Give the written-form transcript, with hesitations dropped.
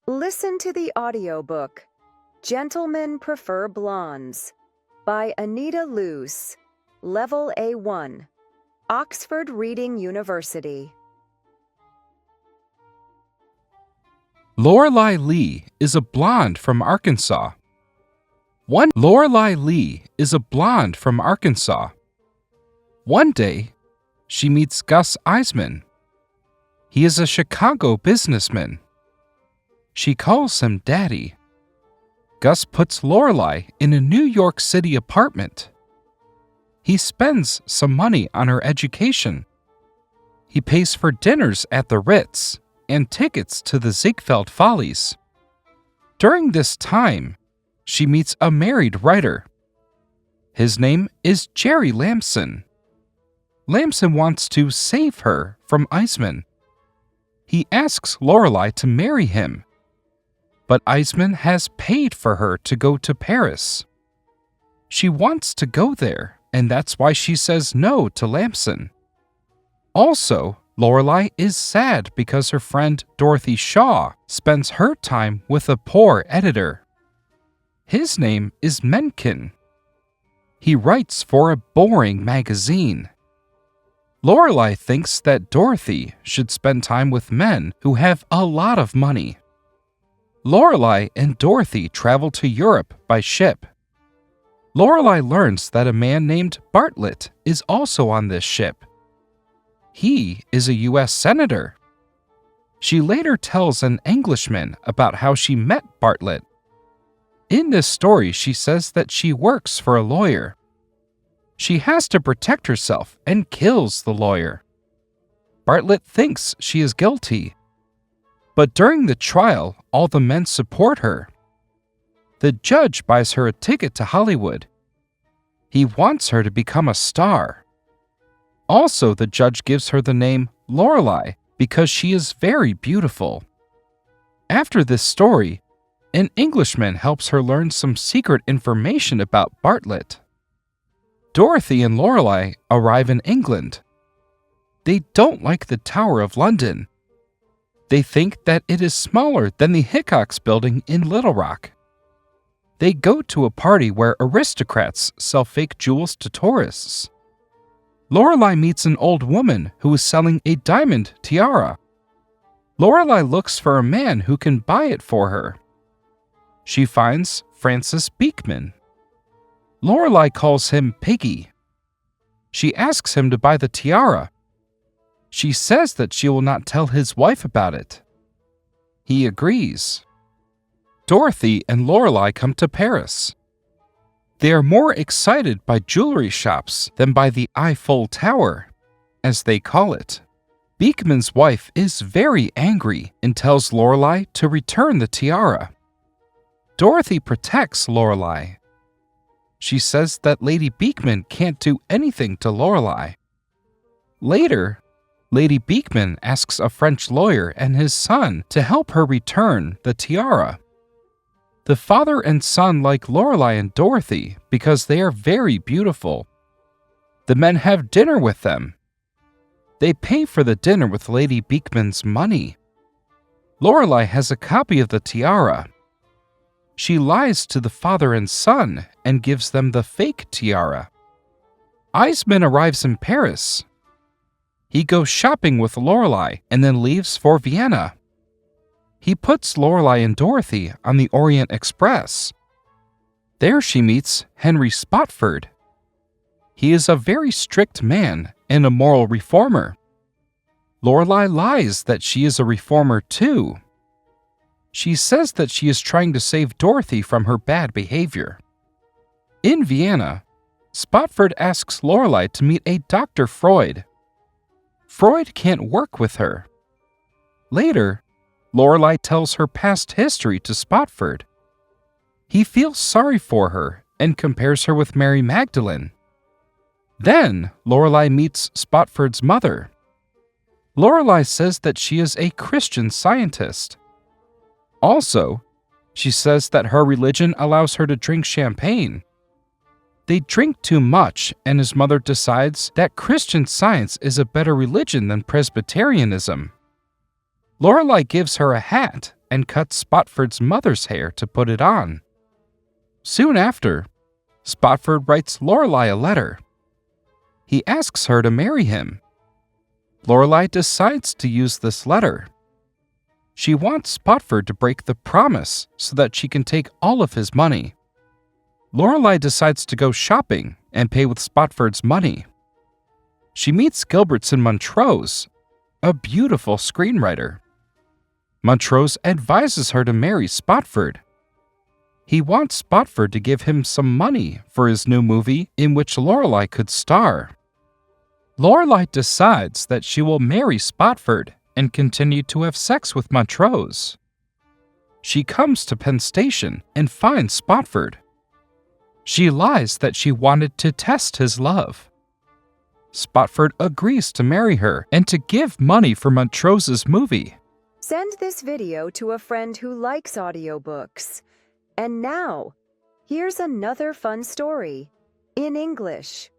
Listen to the audiobook, Gentlemen Prefer Blondes, by Anita Loos, Level A1, Oxford Reading University. Lorelei Lee is a blonde from Arkansas. Lorelei Lee is a blonde from Arkansas. One day, she meets Gus Eisman. He is a Chicago businessman. She calls him Daddy. Gus puts Lorelei in a New York City apartment. He spends some money on her education. He pays for dinners at the Ritz and tickets to the Ziegfeld Follies. During this time, she meets a married writer. His name is Jerry Lamson. Lamson wants to save her from Eisman. He asks Lorelei to marry him, but Eisman has paid for her to go to Paris. She wants to go there, and that's why she says no to Lamson. Also, Lorelei is sad because her friend Dorothy Shaw spends her time with a poor editor. His name is Mencken. He writes for a boring magazine. Lorelei thinks that Dorothy should spend time with men who have a lot of money. Lorelei and Dorothy travel to Europe by ship. Lorelei learns that a man named Bartlett is also on this ship. He is a U.S. Senator. She later tells an Englishman about how she met Bartlett. In this story, she says that she works for a lawyer. She has to protect herself and kills the lawyer. Bartlett thinks she is guilty. But during the trial, all the men support her. The judge buys her a ticket to Hollywood. He wants her to become a star. Also, the judge gives her the name Lorelei because she is very beautiful. After this story, an Englishman helps her learn some secret information about Bartlett. Dorothy and Lorelei arrive in England. They don't like the Tower of London. They think that it is smaller than the Hickox building in Little Rock. They go to a party where aristocrats sell fake jewels to tourists. Lorelei meets an old woman who is selling a diamond tiara. Lorelei looks for a man who can buy it for her. She finds Francis Beekman. Lorelei calls him Piggy. She asks him to buy the tiara. She says that she will not tell his wife about it. He agrees. Dorothy and Lorelei come to Paris. They are more excited by jewelry shops than by the Eiffel Tower, as they call it. Beekman's wife is very angry and tells Lorelei to return the tiara. Dorothy protects Lorelei. She says that Lady Beekman can't do anything to Lorelei. Later, Lady Beekman asks a French lawyer and his son to help her return the tiara. The father and son like Lorelei and Dorothy because they are very beautiful. The men have dinner with them. They pay for the dinner with Lady Beekman's money. Lorelei has a copy of the tiara. She lies to the father and son and gives them the fake tiara. Eisman arrives in Paris. He goes shopping with Lorelei and then leaves for Vienna. He puts Lorelei and Dorothy on the Orient Express. There she meets Henry Spofford. He is a very strict man and a moral reformer. Lorelei lies that she is a reformer too. She says that she is trying to save Dorothy from her bad behavior. In Vienna, Spofford asks Lorelei to meet a Dr. Freud. Freud can't work with her. Later, Lorelei tells her past history to Spofford. He feels sorry for her and compares her with Mary Magdalene. Then, Lorelei meets Spofford's mother. Lorelei says that she is a Christian Scientist. Also, she says that her religion allows her to drink champagne. They drink too much, and his mother decides that Christian Science is a better religion than Presbyterianism. Lorelei gives her a hat and cuts Spotford's mother's hair to put it on. Soon after, Spotford writes Lorelei a letter. He asks her to marry him. Lorelei decides to use this letter. She wants Spotford to break the promise so that she can take all of his money. Lorelei decides to go shopping and pay with Spotford's money. She meets Gilbertson Montrose, a beautiful screenwriter. Montrose advises her to marry Spotford. He wants Spotford to give him some money for his new movie in which Lorelei could star. Lorelei decides that she will marry Spotford and continue to have sex with Montrose. She comes to Penn Station and finds Spotford. She lies that she wanted to test his love. Spotford agrees to marry her and to give money for Montrose's movie. Send this video to a friend who likes audiobooks. And now, here's another fun story in English.